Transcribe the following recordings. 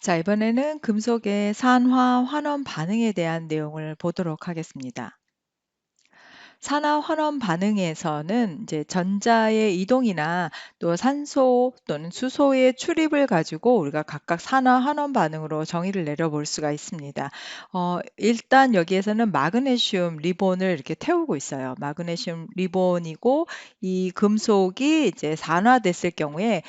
자, 이번에는 금속의 산화 환원 반응에 대한 내용을 보도록 하겠습니다. 산화 환원 반응에서는 이제 전자의 이동이나 또 산소 또는 수소의 출입을 가지고 우리가 각각 산화 환원 반응으로 정의를 내려볼 수가 있습니다. 일단 여기에서는 마그네슘 리본을 이렇게 태우고 있어요. 마그네슘 리본이고 이 금속이 이제 산화됐을 경우에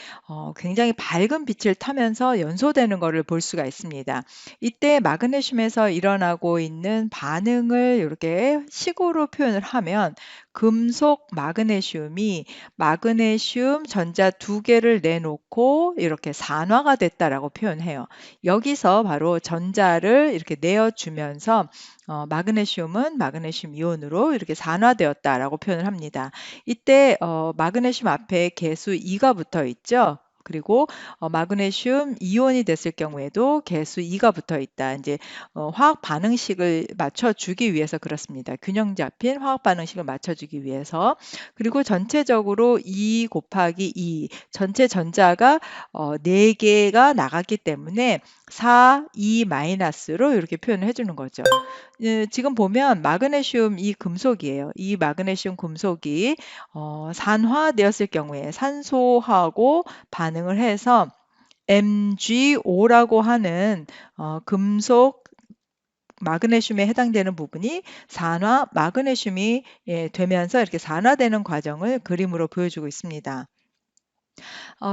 굉장히 밝은 빛을 타면서 연소되는 것을 볼 수가 있습니다. 이때 마그네슘에서 일어나고 있는 반응을 이렇게 식으로 표현을 하면 금속 마그네슘이 마그네슘 전자 두 개를 내놓고 이렇게 산화가 됐다라고 표현해요. 여기서 바로 전자를 이렇게 내어주면서 마그네슘은 마그네슘 이온으로 이렇게 산화되었다라고 표현을 합니다. 이때 마그네슘 앞에 개수 2가 붙어 있죠. 그리고 마그네슘 이온이 됐을 경우에도 개수 2가 붙어 있다. 이제 화학 반응식을 맞춰주기 위해서 그렇습니다. 균형 잡힌 화학 반응식을 맞춰주기 위해서. 그리고 전체적으로 2 곱하기 2, 전체 전자가 4개가 나갔기 때문에 4, 2 마이너스로 이렇게 표현을 해주는 거죠. 지금 보면 마그네슘 이 금속이에요. 이 마그네슘 금속이 산화되었을 경우에 산소하고 반응을 해서 MgO라고 하는 금속 마그네슘에 해당되는 부분이 산화 마그네슘이 되면서 이렇게 산화되는 과정을 그림으로 보여주고 있습니다.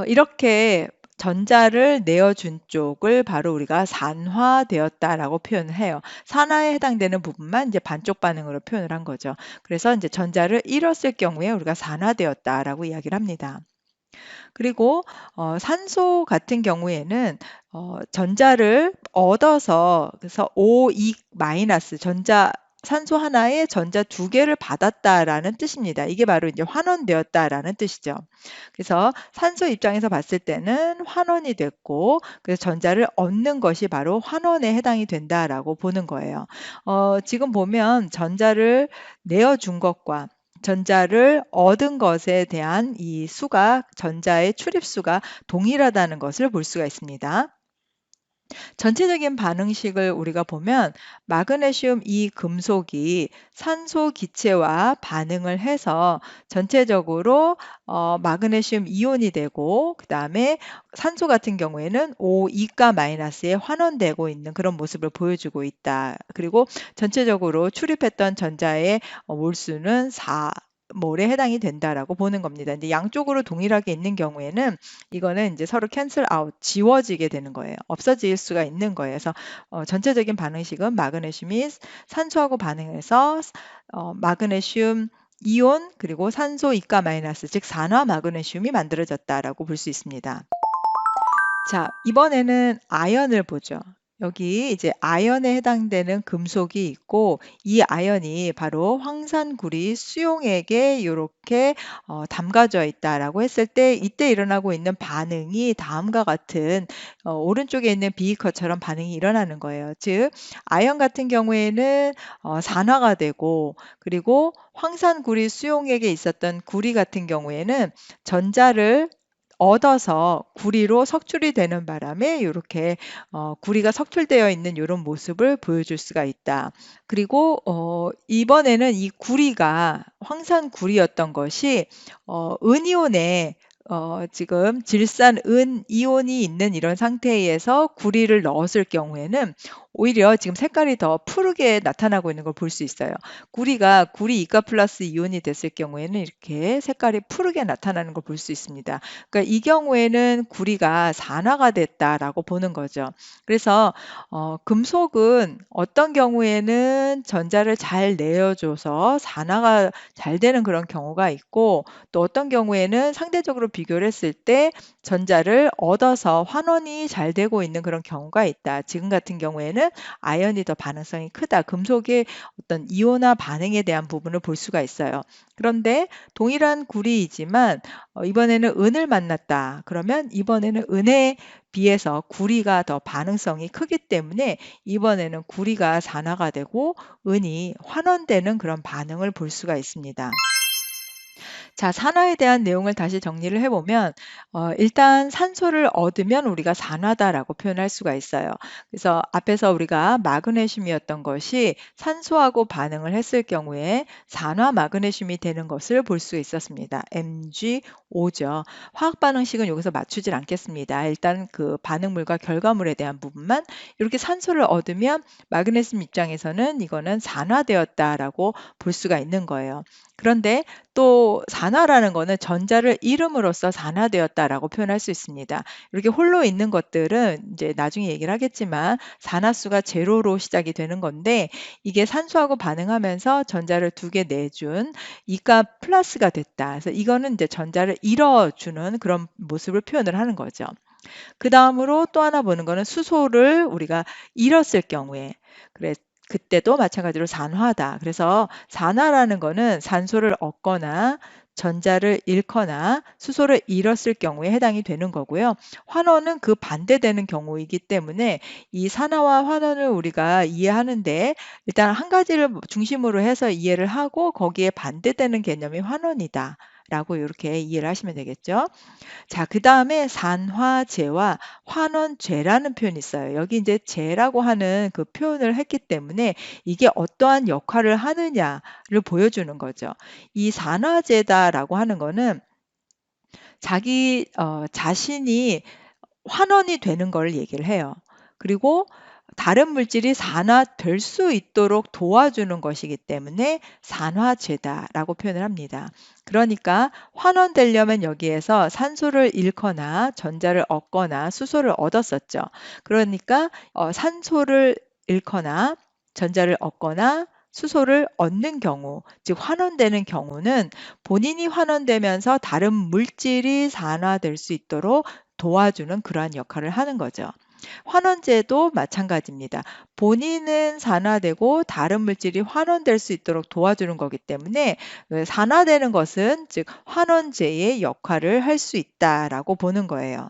이렇게 전자를 내어준 쪽을 바로 우리가 산화되었다라고 표현을 해요. 산화에 해당되는 부분만 이제 반쪽 반응으로 표현을 한 거죠. 그래서 이제 전자를 잃었을 경우에 우리가 산화되었다라고 이야기를 합니다. 그리고 산소 같은 경우에는 전자를 얻어서 그래서 O2 마이너스 전자 산소 하나에 전자 두 개를 받았다라는 뜻입니다. 이게 바로 이제 환원되었다라는 뜻이죠. 그래서 산소 입장에서 봤을 때는 환원이 됐고, 그래서 전자를 얻는 것이 바로 환원에 해당이 된다라고 보는 거예요. 지금 보면 전자를 내어준 것과 전자를 얻은 것에 대한 이 수가 전자의 출입수가 동일하다는 것을 볼 수가 있습니다. 전체적인 반응식을 우리가 보면 마그네슘 이 금속이 산소 기체와 반응을 해서 전체적으로 마그네슘 이온이 되고 그 다음에 산소 같은 경우에는 O2가 마이너스에 환원되고 있는 그런 모습을 보여주고 있다. 그리고 전체적으로 출입했던 전자의 몰수는 4몰에 해당이 된다라고 보는 겁니다. 근데 양쪽으로 동일하게 있는 경우에는 이거는 이제 서로 캔슬 아웃, 지워지게 되는 거예요. 없어질 수가 있는 거예요. 그래서 전체적인 반응식은 마그네슘이 산소하고 반응해서 마그네슘 이온 그리고 산소 이가 마이너스 즉 산화 마그네슘이 만들어졌다라고 볼 수 있습니다. 자, 이번에는 아연을 보죠. 여기 이제 아연에 해당되는 금속이 있고 이 아연이 바로 황산구리 수용액에 이렇게 담가져 있다라고 했을 때 이때 일어나고 있는 반응이 다음과 같은 오른쪽에 있는 비이커처럼 반응이 일어나는 거예요. 즉 아연 같은 경우에는 산화가 되고 그리고 황산구리 수용액에 있었던 구리 같은 경우에는 전자를 얻어서 구리로 석출이 되는 바람에 이렇게 구리가 석출되어 있는 이런 모습을 보여줄 수가 있다. 그리고 이번에는 이 구리가 황산구리였던 것이 은이온에 지금 질산 이온이 있는 이런 상태에서 구리를 넣었을 경우에는 오히려 지금 색깔이 더 푸르게 나타나고 있는 걸 볼 수 있어요. 구리 이가 플러스 이온이 됐을 경우에는 이렇게 색깔이 푸르게 나타나는 걸 볼 수 있습니다. 그러니까 이 경우에는 구리가 산화가 됐다라고 보는 거죠. 그래서 금속은 어떤 경우에는 전자를 잘 내어줘서 산화가 잘 되는 그런 경우가 있고 또 어떤 경우에는 상대적으로 비교를 했을 때 전자를 얻어서 환원이 잘 되고 있는 그런 경우가 있다. 지금 같은 경우에는 아연이 더 반응성이 크다. 금속의 어떤 이온화 반응에 대한 부분을 볼 수가 있어요. 그런데 동일한 구리이지만 이번에는 은을 만났다. 그러면 이번에는 은에 비해서 구리가 더 반응성이 크기 때문에 이번에는 구리가 산화가 되고 은이 환원되는 그런 반응을 볼 수가 있습니다. 자, 산화에 대한 내용을 다시 정리를 해보면, 일단 산소를 얻으면 우리가 산화다라고 표현할 수가 있어요. 그래서 앞에서 우리가 마그네슘이었던 것이 산소하고 반응을 했을 경우에 산화 마그네슘이 되는 것을 볼 수 있었습니다. MgO죠. 화학 반응식은 여기서 맞추질 않겠습니다. 일단 그 반응물과 결과물에 대한 부분만 이렇게 산소를 얻으면 마그네슘 입장에서는 이거는 산화되었다라고 볼 수가 있는 거예요. 그런데 또 산화라는 거는 전자를 잃음으로써 산화되었다라고 표현할 수 있습니다. 이렇게 홀로 있는 것들은 이제 나중에 얘기를 하겠지만 산화수가 제로로 시작이 되는 건데 이게 산소하고 반응하면서 전자를 두 개 내준 이가 플러스가 됐다. 그래서 이거는 이제 전자를 잃어주는 그런 모습을 표현을 하는 거죠. 그 다음으로 또 하나 보는 거는 수소를 우리가 잃었을 경우에 그래 그때도 마찬가지로 산화다. 그래서 산화라는 거는 산소를 얻거나 전자를 잃거나 수소를 잃었을 경우에 해당이 되는 거고요. 환원은 그 반대되는 경우이기 때문에 이 산화와 환원을 우리가 이해하는데 일단 한 가지를 중심으로 해서 이해를 하고 거기에 반대되는 개념이 환원이다. 라고 이렇게 이해를 하시면 되겠죠. 자, 그다음에 산화제와 환원제라는 표현이 있어요. 여기 이제 제라고 하는 그 표현을 했기 때문에 이게 어떠한 역할을 하느냐를 보여주는 거죠. 이 산화제다라고 하는 거는 자기 자신이 환원이 되는 걸 얘기를 해요. 그리고 다른 물질이 산화될 수 있도록 도와주는 것이기 때문에 산화제다라고 표현을 합니다. 그러니까 환원되려면 여기에서 산소를 잃거나 전자를 얻거나 수소를 얻었었죠. 그러니까 산소를 잃거나 전자를 얻거나 수소를 얻는 경우, 즉 환원되는 경우는 본인이 환원되면서 다른 물질이 산화될 수 있도록 도와주는 그러한 역할을 하는 거죠. 환원제도 마찬가지입니다. 본인은 산화되고 다른 물질이 환원될 수 있도록 도와주는 거기 때문에 산화되는 것은 즉 환원제의 역할을 할 수 있다라고 보는 거예요.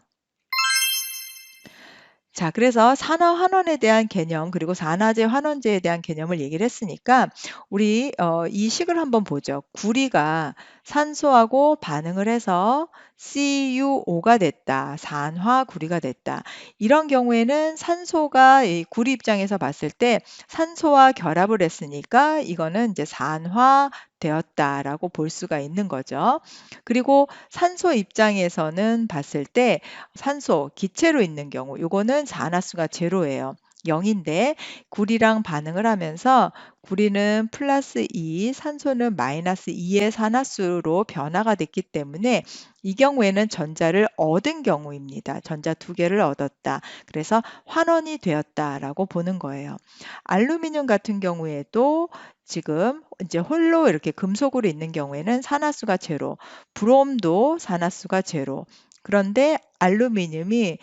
자, 그래서 산화 환원에 대한 개념 그리고 산화제 환원제에 대한 개념을 얘기를 했으니까 우리 이 식을 한번 보죠. 구리가 산소하고 반응을 해서 CuO가 됐다. 산화구리가 됐다. 이런 경우에는 산소가 이 구리 입장에서 봤을 때 산소와 결합을 했으니까 이거는 이제 산화되었다라고 볼 수가 있는 거죠. 그리고 산소 입장에서는 봤을 때 산소 기체로 있는 경우 요거는 산화수가 제로예요. 0인데 구리랑 반응을 하면서 구리는 플러스 2, 산소는 마이너스 2의 산화수로 변화가 됐기 때문에 이 경우에는 전자를 얻은 경우입니다. 전자 두 개를 얻었다. 그래서 환원이 되었다라고 보는 거예요. 알루미늄 같은 경우에도 지금 이제 홀로 이렇게 금속으로 있는 경우에는 산화수가 제로, 브롬도 산화수가 제로. 그런데 알루미늄이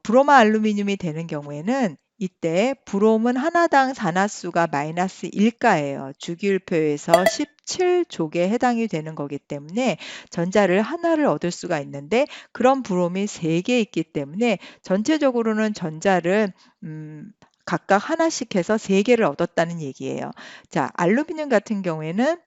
브로마 알루미늄이 되는 경우에는 이때 브롬은 하나당 산화수가 마이너스 1가예요. 주기율표에서 17족에 해당이 되는 거기 때문에 전자를 하나를 얻을 수가 있는데 그런 브롬이 3개 있기 때문에 전체적으로는 전자를 각각 하나씩 해서 3개를 얻었다는 얘기예요. 자, 알루미늄 같은 경우에는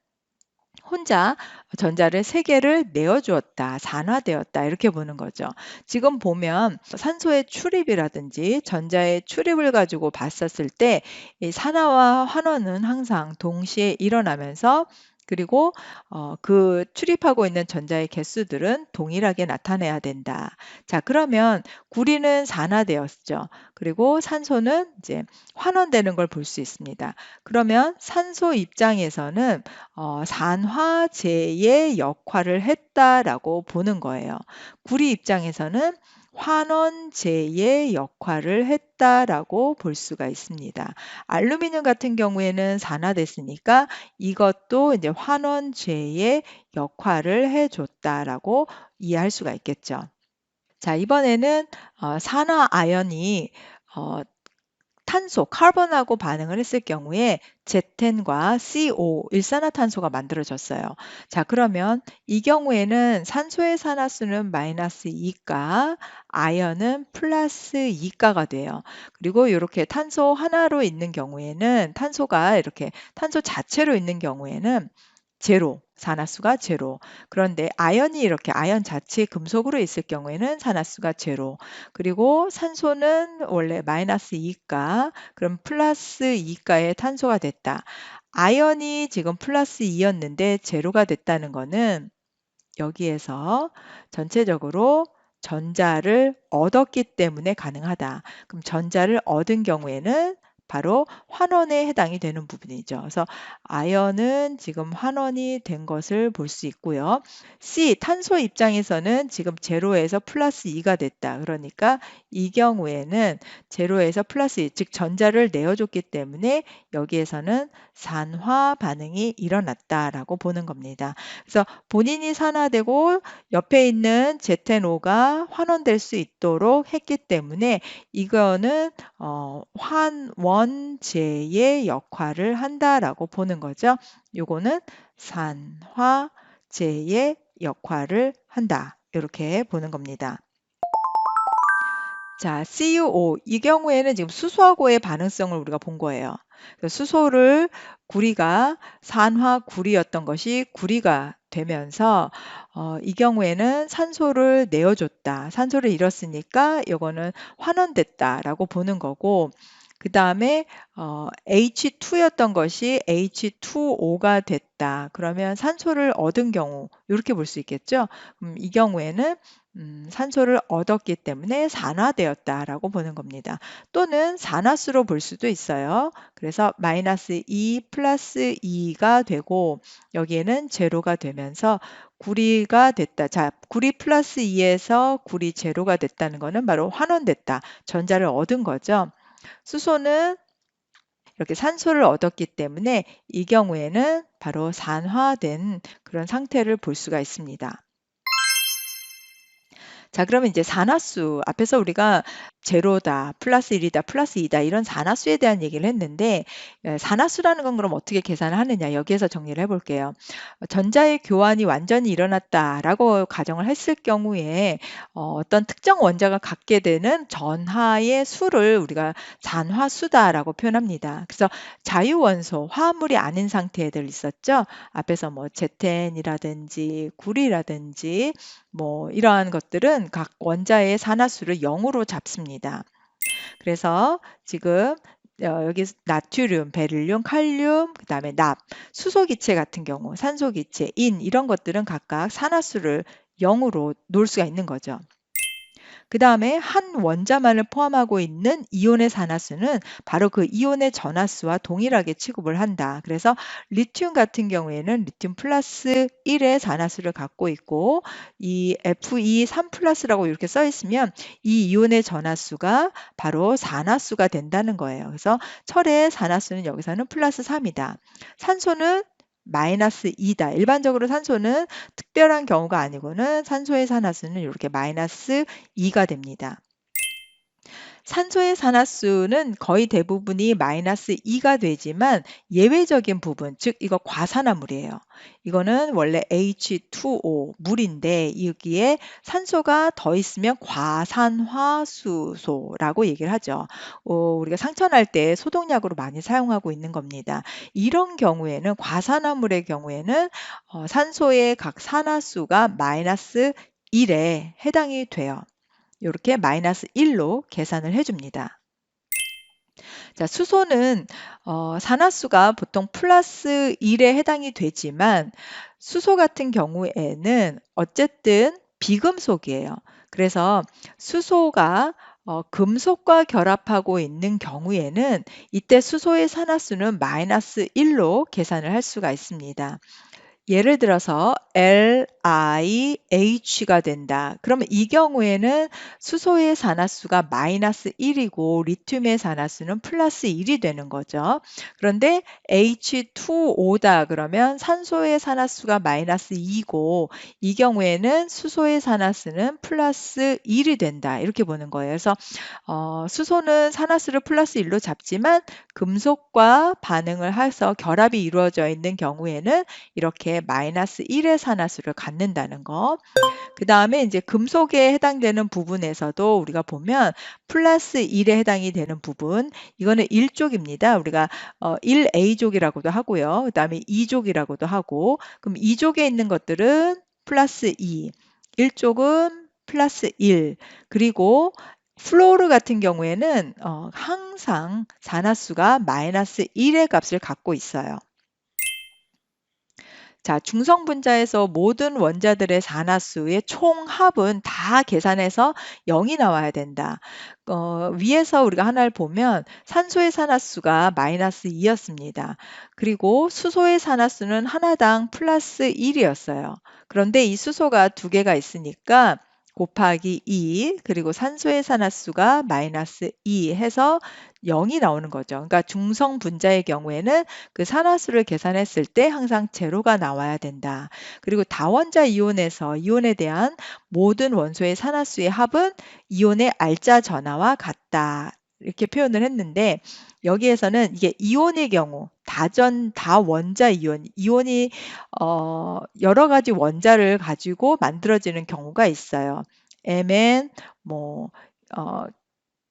혼자 전자를 3개를 내어주었다, 산화되었다 이렇게 보는 거죠. 지금 보면 산소의 출입이라든지 전자의 출입을 가지고 봤었을 때 이 산화와 환원은 항상 동시에 일어나면서 그리고 그 출입하고 있는 전자의 개수들은 동일하게 나타내야 된다. 자, 그러면 구리는 산화되었죠. 그리고 산소는 이제 환원되는 걸 볼 수 있습니다. 그러면 산소 입장에서는 산화제의 역할을 했다라고 보는 거예요. 구리 입장에서는 환원제의 역할을 했다라고 볼 수가 있습니다. 알루미늄 같은 경우에는 산화됐으니까 이것도 이제 환원제의 역할을 해줬다라고 이해할 수가 있겠죠. 자, 이번에는 산화 아연이 어, 탄소, 카본하고 반응을 했을 경우에 제텐과 CO, 일산화탄소가 만들어졌어요. 자, 그러면 이 경우에는 산소의 산화수는 마이너스 2가, 아연은 플러스 2가가 돼요. 그리고 이렇게 탄소 하나로 있는 경우에는 탄소가 이렇게 탄소 자체로 있는 경우에는 제로, 산화수가 제로. 그런데 아연이 이렇게 아연 자체 금속으로 있을 경우에는 산화수가 제로. 그리고 산소는 원래 마이너스 2가, 그럼 플러스 2가의 탄소가 됐다. 아연이 지금 플러스 2였는데 제로가 됐다는 거는 여기에서 전체적으로 전자를 얻었기 때문에 가능하다. 그럼 전자를 얻은 경우에는 바로 환원에 해당이 되는 부분이죠. 그래서 아연은 지금 환원이 된 것을 볼 수 있고요. C, 탄소 입장에서는 지금 제로에서 플러스 2가 됐다. 그러니까 이 경우에는 제로에서 플러스 2, 즉 전자를 내어줬기 때문에 여기에서는 산화 반응이 일어났다라고 보는 겁니다. 그래서 본인이 산화되고 옆에 있는 ZNO가 환원될 수 있도록 했기 때문에 이거는 환원제의 역할을 한다라고 보는 거죠. 요거는 산화제의 역할을 한다. 이렇게 보는 겁니다. 자, CuO 이 경우에는 지금 수소하고의 반응성을 우리가 본 거예요. 수소를 구리가 산화구리였던 것이 구리가 되면서 이 경우에는 산소를 내어줬다. 산소를 잃었으니까 이거는 환원됐다라고 보는 거고 그 다음에 H2였던 것이 H2O가 됐다. 그러면 산소를 얻은 경우 이렇게 볼 수 있겠죠. 이 경우에는 산소를 얻었기 때문에 산화되었다라고 보는 겁니다. 또는 산화수로 볼 수도 있어요. 그래서 마이너스 2 플러스 2가 되고 여기에는 제로가 되면서 구리가 됐다. 자, 구리 플러스 2에서 구리 제로가 됐다는 것은 바로 환원됐다. 전자를 얻은 거죠. 수소는 이렇게 산소를 얻었기 때문에 이 경우에는 바로 산화된 그런 상태를 볼 수가 있습니다. 자, 그러면 이제 산화수 앞에서 우리가 제로다, 플러스 1이다, 플러스 2다 이런 산화수에 대한 얘기를 했는데 산화수라는 건 그럼 어떻게 계산을 하느냐 여기에서 정리를 해볼게요. 전자의 교환이 완전히 일어났다라고 가정을 했을 경우에 어떤 특정 원자가 갖게 되는 전하의 수를 우리가 산화수다라고 표현합니다. 그래서 자유원소, 화합물이 아닌 상태들 있었죠. 앞에서 뭐 제텐이라든지 구리라든지 뭐 이러한 것들은 각 원자의 산화수를 0으로 잡습니다. 그래서 지금 여기 나트륨, 베릴륨, 칼륨, 그 다음에 납, 수소기체 같은 경우, 산소기체, 인 이런 것들은 각각 산화수를 0으로 놓을 수가 있는 거죠. 그 다음에 한 원자만을 포함하고 있는 이온의 산화수는 바로 그 이온의 전하수와 동일하게 취급을 한다. 그래서 리튬 같은 경우에는 리튬 플러스 1의 산화수를 갖고 있고 이 Fe3 플러스라고 이렇게 써 있으면 이 이온의 전하수가 바로 산화수가 된다는 거예요. 그래서 철의 산화수는 여기서는 플러스 3이다. 산소는 마이너스 2다. 일반적으로 산소는 특별한 경우가 아니고는 산소의 산화수는 이렇게 마이너스 2가 됩니다. 산소의 산화수는 거의 대부분이 마이너스 2가 되지만 예외적인 부분, 즉 이거 과산화물이에요. 이거는 원래 H2O 물인데 여기에 산소가 더 있으면 과산화수소라고 얘기를 하죠. 우리가 상처날 때 소독약으로 많이 사용하고 있는 겁니다. 이런 경우에는 과산화물의 경우에는 산소의 각 산화수가 마이너스 1에 해당이 돼요. 이렇게 마이너스 1로 계산을 해줍니다. 자, 수소는 산화수가 보통 플러스 1에 해당이 되지만 수소 같은 경우에는 어쨌든 비금속이에요. 그래서 수소가 금속과 결합하고 있는 경우에는 이때 수소의 산화수는 마이너스 1로 계산을 할 수가 있습니다. 예를 들어서 LiH가 된다. 그러면 이 경우에는 수소의 산화수가 마이너스 1이고 리튬의 산화수는 플러스 1이 되는 거죠. 그런데 H2O다 그러면 산소의 산화수가 마이너스 2고 이 경우에는 수소의 산화수는 플러스 1이 된다. 이렇게 보는 거예요. 그래서 수소는 산화수를 플러스 1로 잡지만 금속과 반응을 해서 결합이 이루어져 있는 경우에는 이렇게 마이너스 1의 산화수를 갖는다는 거. 그다음에 이제 금속에 해당되는 부분에서도 우리가 보면 플러스 1에 해당이 되는 부분, 이거는 1족입니다. 우리가 1A족이라고도 하고요. 그다음에 2족이라고도 하고, 그럼 2족에 있는 것들은 플러스 2, 1족은 플러스 1, 그리고 플로르 같은 경우에는 항상 산화수가 마이너스 1의 값을 갖고 있어요. 자, 중성분자에서 모든 원자들의 산화수의 총합은 다 계산해서 0이 나와야 된다. 위에서 우리가 하나를 보면 산소의 산화수가 마이너스 2였습니다. 그리고 수소의 산화수는 하나당 플러스 1이었어요. 그런데 이 수소가 두 개가 있으니까 곱하기 2, 그리고 산소의 산화수가 마이너스 2 해서 0이 나오는 거죠. 그러니까 중성 분자의 경우에는 그 산화수를 계산했을 때 항상 제로가 나와야 된다. 그리고 다원자 이온에서 이온에 대한 모든 원소의 산화수의 합은 이온의 알자 전하와 같다. 이렇게 표현을 했는데, 여기에서는 이게 이온의 경우 다원자 이온이 여러 가지 원자를 가지고 만들어지는 경우가 있어요. Mn 뭐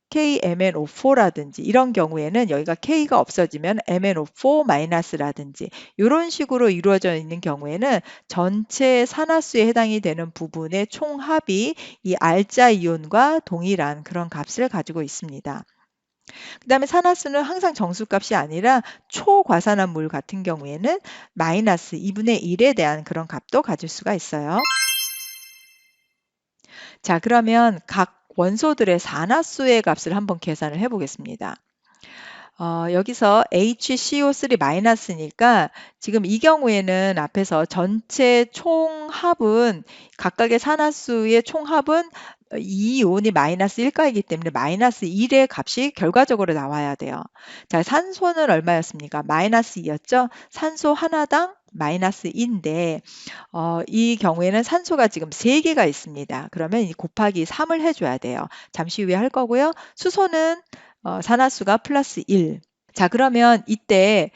KMnO4라든지 이런 경우에는 여기가 K가 없어지면 MnO4- 이런 식으로 이루어져 있는 경우에는 전체 산화수에 해당이 되는 부분의 총합이 이 알자 이온과 동일한 그런 값을 가지고 있습니다. 그 다음에 산화수는 항상 정수값이 아니라 초과산화물 같은 경우에는 마이너스 2분의 1에 대한 그런 값도 가질 수가 있어요. 자, 그러면 각 원소들의 산화수의 값을 한번 계산을 해 보겠습니다. 여기서 HCO3 마이너스니까 지금 이 경우에는 앞에서 전체 총합은 각각의 산화수의 총합은 이 이온이 마이너스 1가이기 때문에 마이너스 1의 값이 결과적으로 나와야 돼요. 자, 산소는 얼마였습니까? 마이너스 2였죠? 산소 하나당 마이너스 2인데 이 경우에는 산소가 지금 3개가 있습니다. 그러면 이 곱하기 3을 해줘야 돼요. 잠시 후에 할 거고요. 수소는 산화수가 플러스 1. 자, 그러면 이때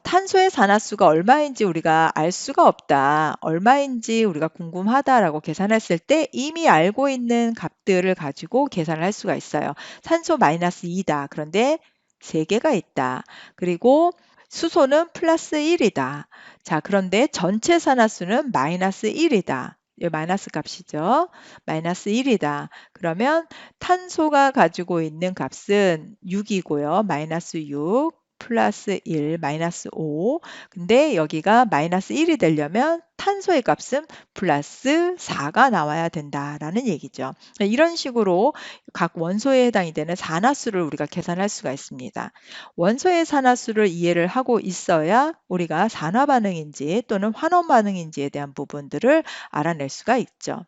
탄소의 산화수가 얼마인지 우리가 알 수가 없다. 얼마인지 우리가 궁금하다라고 계산했을 때 이미 알고 있는 값들을 가지고 계산을 할 수가 있어요. 산소 마이너스 2다. 그런데 3개가 있다. 그리고 수소는 플러스 1이다. 자, 그런데 전체 산화수는 마이너스 1이다. 이 마이너스 값이죠. 마이너스 1이다. 그러면 탄소가 가지고 있는 값은 6이고요. 마이너스 6 플러스 1 마이너스 5. 근데 여기가 마이너스 1이 되려면 탄소의 값은 플러스 4가 나와야 된다라는 얘기죠. 이런 식으로 각 원소에 해당이 되는 산화수를 우리가 계산할 수가 있습니다. 원소의 산화수를 이해를 하고 있어야 우리가 산화 반응인지 또는 환원 반응인지에 대한 부분들을 알아낼 수가 있죠.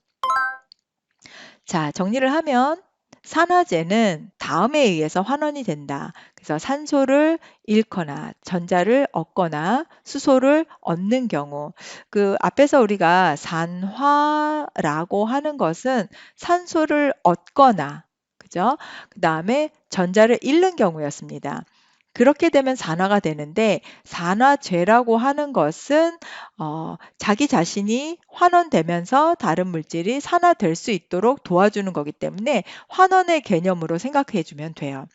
자, 정리를 하면 산화제는 다음에 의해서 환원이 된다. 그래서 산소를 잃거나 전자를 얻거나 수소를 얻는 경우, 그 앞에서 우리가 산화라고 하는 것은 산소를 얻거나, 그죠? 그 다음에 전자를 잃는 경우였습니다. 그렇게 되면 산화가 되는데, 산화제라고 하는 것은 자기 자신이 환원되면서 다른 물질이 산화될 수 있도록 도와주는 거기 때문에 환원의 개념으로 생각해 주면 돼요.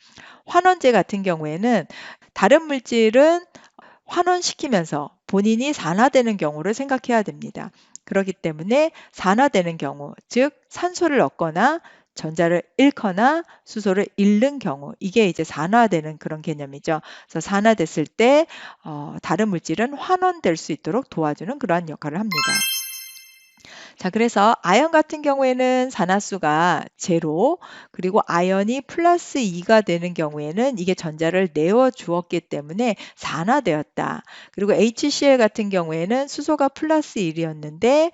환원제 같은 경우에는 다른 물질은 환원시키면서 본인이 산화되는 경우를 생각해야 됩니다. 그렇기 때문에 산화되는 경우, 즉 산소를 얻거나 전자를 잃거나 수소를 잃는 경우, 이게 이제 산화되는 그런 개념이죠. 그래서 산화됐을 때 다른 물질은 환원될 수 있도록 도와주는 그러한 역할을 합니다. 자, 그래서 아연 같은 경우에는 산화수가 제로, 그리고 아연이 플러스 2가 되는 경우에는 이게 전자를 내어 주었기 때문에 산화되었다. 그리고 HCl 같은 경우에는 수소가 플러스 1이었는데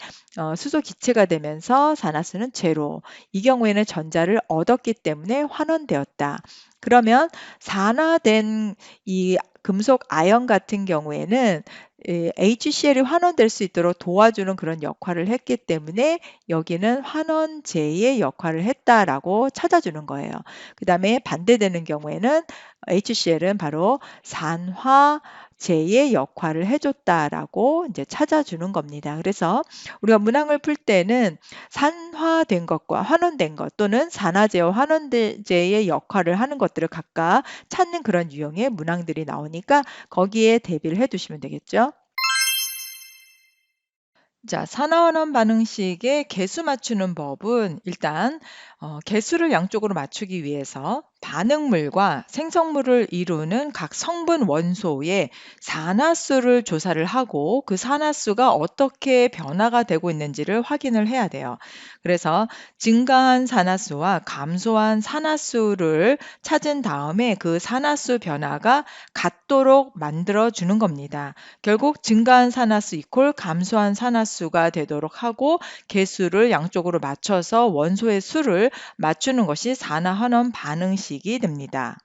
수소 기체가 되면서 산화수는 제로. 이 경우에는 전자를 얻었기 때문에 환원되었다. 그러면 산화된 이 금속 아연 같은 경우에는 HCl이 환원될 수 있도록 도와주는 그런 역할을 했기 때문에 여기는 환원제의 역할을 했다라고 찾아주는 거예요. 그 다음에 반대되는 경우에는 HCl은 바로 산화제의 제의 역할을 해줬다라고 이제 찾아주는 겁니다. 그래서 우리가 문항을 풀 때는 산화된 것과 환원된 것 또는 산화제와 환원제의 역할을 하는 것들을 각각 찾는 그런 유형의 문항들이 나오니까 거기에 대비를 해 두시면 되겠죠. 자, 산화원원 반응식의 개수 맞추는 법은 일단 개수를 양쪽으로 맞추기 위해서 반응물과 생성물을 이루는 각 성분 원소의 산화수를 조사를 하고 그 산화수가 어떻게 변화가 되고 있는지를 확인을 해야 돼요. 그래서 증가한 산화수와 감소한 산화수를 찾은 다음에 그 산화수 변화가 같도록 만들어 주는 겁니다. 결국 증가한 산화수 이퀄 감소한 산화수가 되도록 하고 개수를 양쪽으로 맞춰서 원소의 수를 맞추는 것이 산화환원 반응식이 됩니다.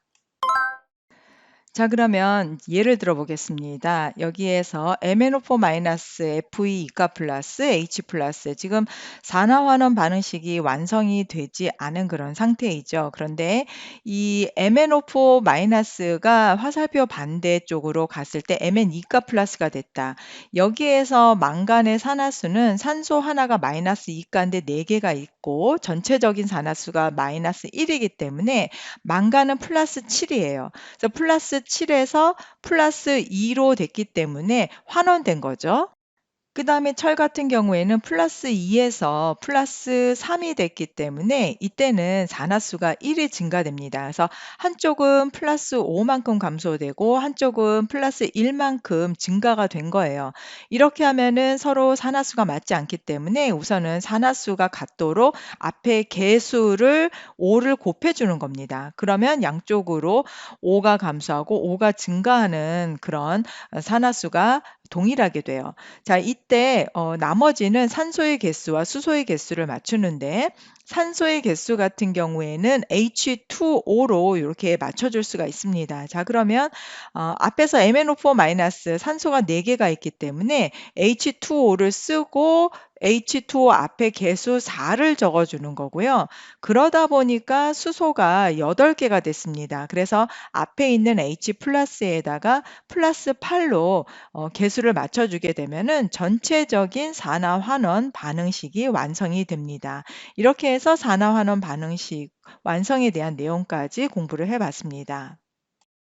자, 그러면 예를 들어 보겠습니다. 여기에서 MnO4- FE2 플러스 H 플러스 지금 산화환원 반응식이 완성이 되지 않은 그런 상태이죠. 그런데 이 MnO4- 가 화살표 반대쪽으로 갔을 때 Mn2 플러스가 됐다. 여기에서 망간의 산화수는 산소 하나가 -2인데 4개가 있고 전체적인 산화수가 -1이기 때문에 망간은 +7이에요. 그래서 +7에서 +2로 됐기 때문에 환원된 거죠. 그다음에 철 같은 경우에는 +2에서 +3이 됐기 때문에 이때는 산화수가 1이 증가됩니다. 그래서 한쪽은 +5만큼 감소되고 한쪽은 +1만큼 증가가 된 거예요. 이렇게 하면은 서로 산화수가 맞지 않기 때문에 우선은 산화수가 같도록 앞에 개수를 5를 곱해 주는 겁니다. 그러면 양쪽으로 5가 감소하고 5가 증가하는 그런 산화수가 동일하게 돼요. 자, 이때 나머지는 산소의 개수와 수소의 개수를 맞추는데 산소의 개수 같은 경우에는 H2O로 이렇게 맞춰줄 수가 있습니다. 자, 그러면 앞에서 MnO4- 산소가 4개가 있기 때문에 H2O를 쓰고 H2O 앞에 개수 4를 적어주는 거고요. 그러다 보니까 수소가 8개가 됐습니다. 그래서 앞에 있는 H 플러스에다가 플러스 8로 개수를 맞춰주게 되면은 전체적인 산화환원 반응식이 완성이 됩니다. 이렇게 해서 산화환원 반응식 완성에 대한 내용까지 공부를 해봤습니다.